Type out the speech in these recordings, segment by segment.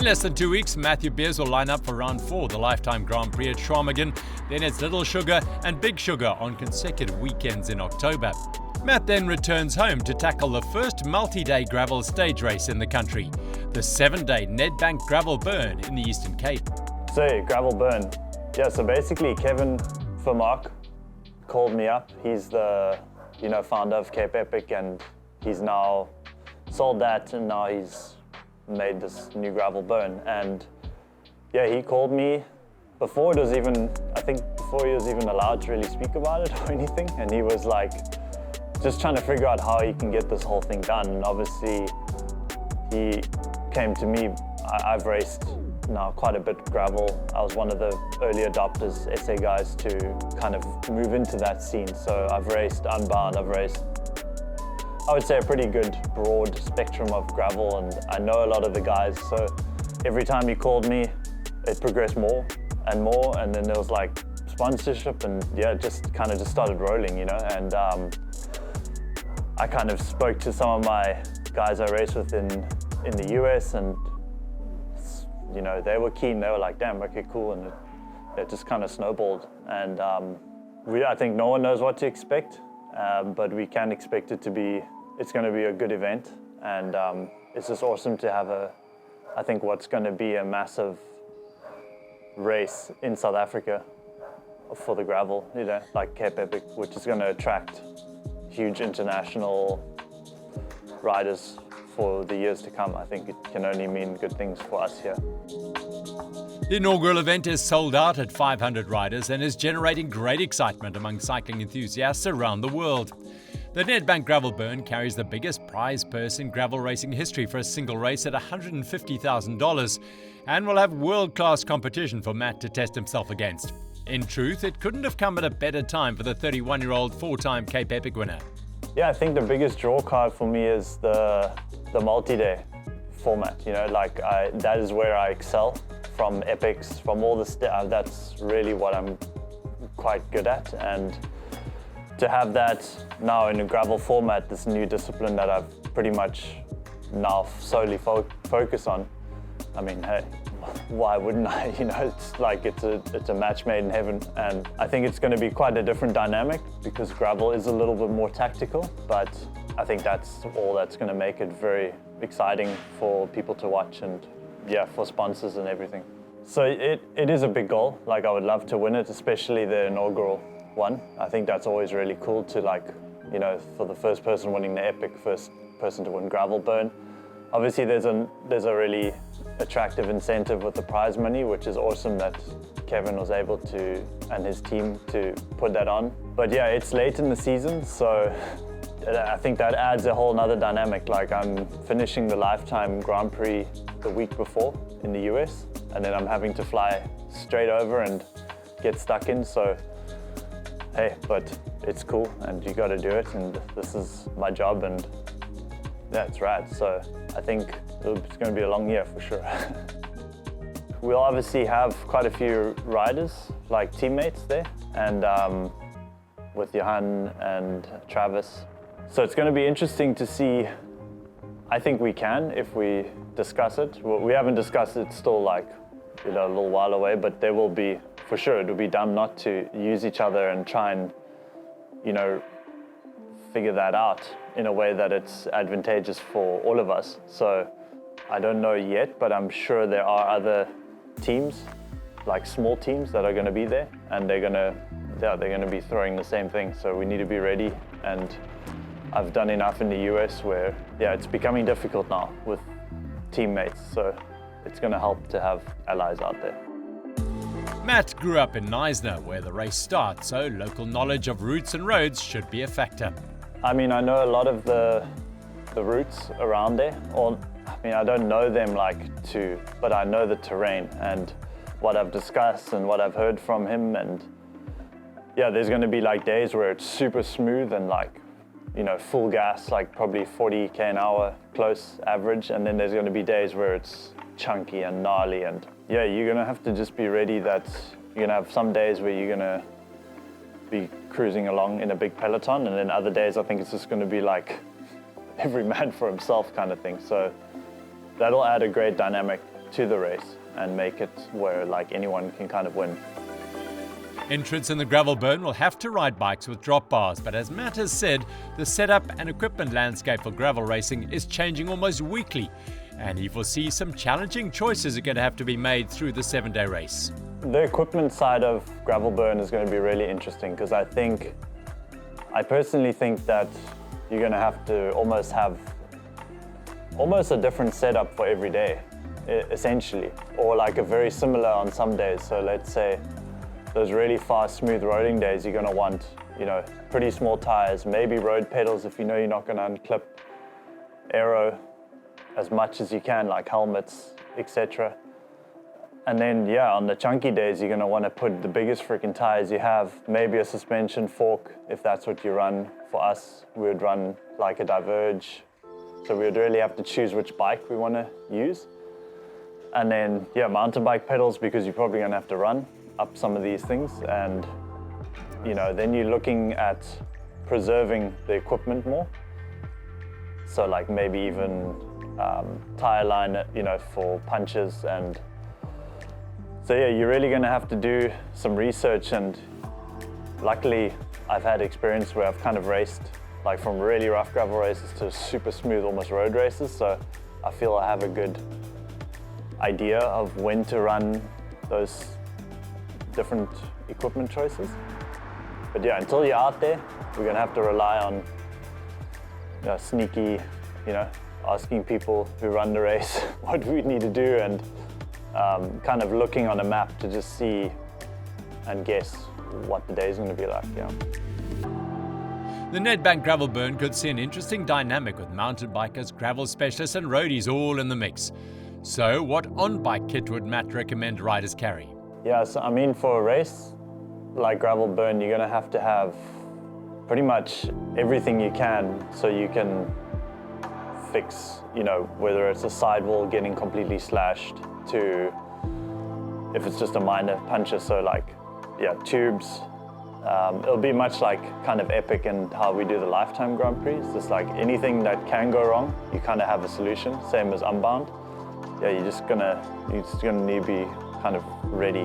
less than 2 weeks, Matthew Beers will line up for round 4 of the Lifetime Grand Prix at Shamwari. Then it's Little Sugar and Big Sugar on consecutive weekends in October. Matt then returns home to tackle the first multi-day gravel stage race in the country, the 7-day Nedbank Gravel Burn in the Eastern Cape. So, Gravel Burn. Yeah, so basically Kevin Vermaak called me up. He's the founder of Cape Epic, and he's now sold that, and now he's made this new Gravel Burn. And yeah, he called me before he was even allowed to really speak about it or anything, and he was like just trying to figure out how he can get this whole thing done. And obviously he came to me. I've raced now quite a bit gravel. I was one of the early adopters, SA guys, to kind of move into that scene. So I've raced Unbound, I've raced, I would say, a pretty good broad spectrum of gravel, and I know a lot of the guys. So every time he called me, it progressed more, and then there was like sponsorship, and yeah, it just started rolling, and I kind of spoke to some of my guys I race with in the US, and they were keen. They were like, damn, okay, cool. And it just kind of snowballed. And I think no one knows what to expect, but we can expect it's going to be a good event. And it's just awesome to have I think what's going to be a massive race in South Africa for the gravel, like Cape Epic, which is going to attract huge international riders for the years to come. I think it can only mean good things for us here. The inaugural event is sold out at 500 riders and is generating great excitement among cycling enthusiasts around the world. The Nedbank Gravel Burn carries the biggest prize purse in gravel racing history for a single race at $150,000 and will have world-class competition for Matt to test himself against. In truth, it couldn't have come at a better time for the 31-year-old 4-time Cape Epic winner. Yeah, I think the biggest draw card for me is the multi-day format. That is where I excel from epics, from all the stuff. That's really what I'm quite good at, and to have that now in a gravel format, this new discipline that I've pretty much now solely focus on. I mean, hey, why wouldn't I? It's like it's a match made in heaven, and I think it's going to be quite a different dynamic because gravel is a little bit more tactical, but I think that's all that's going to make it very exciting for people to watch, and yeah, for sponsors and everything. So it is a big goal. Like, I would love to win it, especially the inaugural one. I think that's always really cool to, for the first person winning the epic, first person to win Gravel Burn. Obviously there's a really attractive incentive with the prize money, which is awesome that Kevin was able to, and his team, to put that on. But yeah, it's late in the season, so I think that adds a whole nother dynamic. Like, I'm finishing the Lifetime Grand Prix the week before in the US, and then I'm having to fly straight over and get stuck in. So hey, but it's cool, and you got to do it, and this is my job, and yeah, it's rad. So I think it's going to be a long year for sure. We'll obviously have quite a few riders, like teammates there, and with Johan and Travis. So it's going to be interesting to see. I think we can, if we discuss it. Well, we haven't discussed it, still a little while away, but there will be, for sure, it would be dumb not to use each other and try and, figure that out in a way that it's advantageous for all of us. So I don't know yet, but I'm sure there are other teams, like small teams, that are going to be there, and they're going to be throwing the same thing. So we need to be ready, and I've done enough in the US where, it's becoming difficult now with teammates. So it's going to help to have allies out there. Matt grew up in Knysna, where the race starts, so local knowledge of routes and roads should be a factor. I mean, I know a lot of the routes around there, I don't know them but I know the terrain and what I've discussed and what I've heard from him. And yeah, there's going to be days where it's super smooth and full gas, probably 40k an hour close average. And then there's going to be days where it's chunky and gnarly, and yeah, you're going to have to just be ready that you're going to have some days where you're going to be cruising along in a big peloton, and then other days I think it's just going to be every man for himself kind of thing. So that'll add a great dynamic to the race and make it where like anyone can kind of win. Entrants in the Gravel Burn will have to ride bikes with drop bars, but as Matt has said, the setup and equipment landscape for gravel racing is changing almost weekly, and he foresees some challenging choices are going to have to be made through the 7-day race. The equipment side of Gravel Burn is going to be really interesting because I personally think that you're going to have to almost have a different setup for every day, essentially, or like a very similar on some days. So let's say those really fast, smooth roading days, you're going to want, pretty small tires, maybe road pedals if you know you're not going to unclip, aero as much as you can, like helmets, etc. And then, on the chunky days, you're going to want to put the biggest freaking tires you have, maybe a suspension fork, if that's what you run. For us, we would run like a Diverge. So we would really have to choose which bike we want to use. And then, mountain bike pedals, because you're probably going to have to run up some of these things. And, then you're looking at preserving the equipment more. So like maybe even tire line, for punches. And so you're really going to have to do some research. And luckily, I've had experience where I've kind of raced like from really rough gravel races to super smooth, almost road races. So I feel I have a good idea of when to run those different equipment choices. But until you're out there, we're gonna have to rely on sneaky, asking people who run the race what we need to do, and kind of looking on a map to just see and guess what the day's gonna be like. The Nedbank Gravel Burn could see an interesting dynamic with mountain bikers, gravel specialists and roadies all in the mix. So what on-bike kit would Matt recommend riders carry? So I mean, for a race like Gravel Burn, you're going to have pretty much everything you can so you can fix, whether it's a sidewall getting completely slashed to if it's just a minor puncture, so like, tubes. It'll be much like kind of epic and how we do the Lifetime Grand Prix. It's just like anything that can go wrong, you kind of have a solution, same as Unbound. You're just gonna need to be kind of ready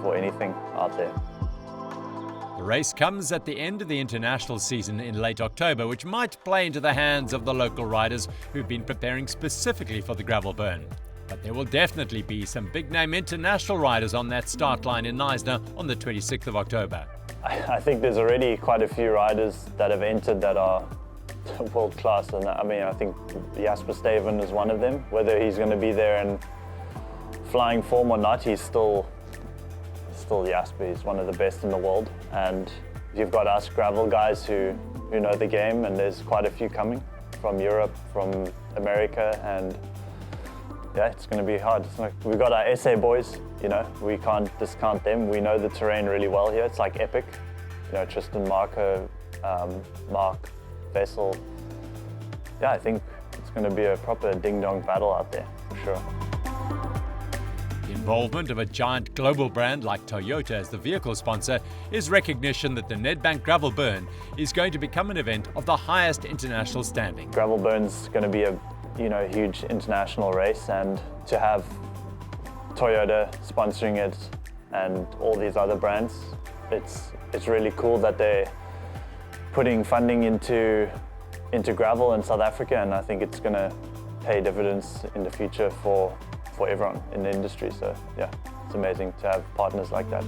for anything out there. The race comes at the end of the international season in late October, which might play into the hands of the local riders who've been preparing specifically for the Gravel Burn. But there will definitely be some big-name international riders on that start line in Knysna on the 26th of October. I think there's already quite a few riders that have entered that are world-class, and I think Jasper Steven is one of them. Whether he's going to be there in flying form or not, he's still Jasper. He's one of the best in the world, and you've got us gravel guys who know the game, and there's quite a few coming from Europe, from America, and it's going to be hard. We've got our SA boys, we can't discount them. We know the terrain really well here. It's like epic. Tristan, Marco, Mark, Vessel. I think it's going to be a proper ding-dong battle out there, for sure. The involvement of a giant global brand like Toyota as the vehicle sponsor is recognition that the Nedbank Gravel Burn is going to become an event of the highest international standing. Gravel Burn's going to be a huge international race, and to have Toyota sponsoring it and all these other brands, it's really cool that they're putting funding into gravel in South Africa, and I think it's going to pay dividends in the future for everyone in the industry. So it's amazing to have partners like that.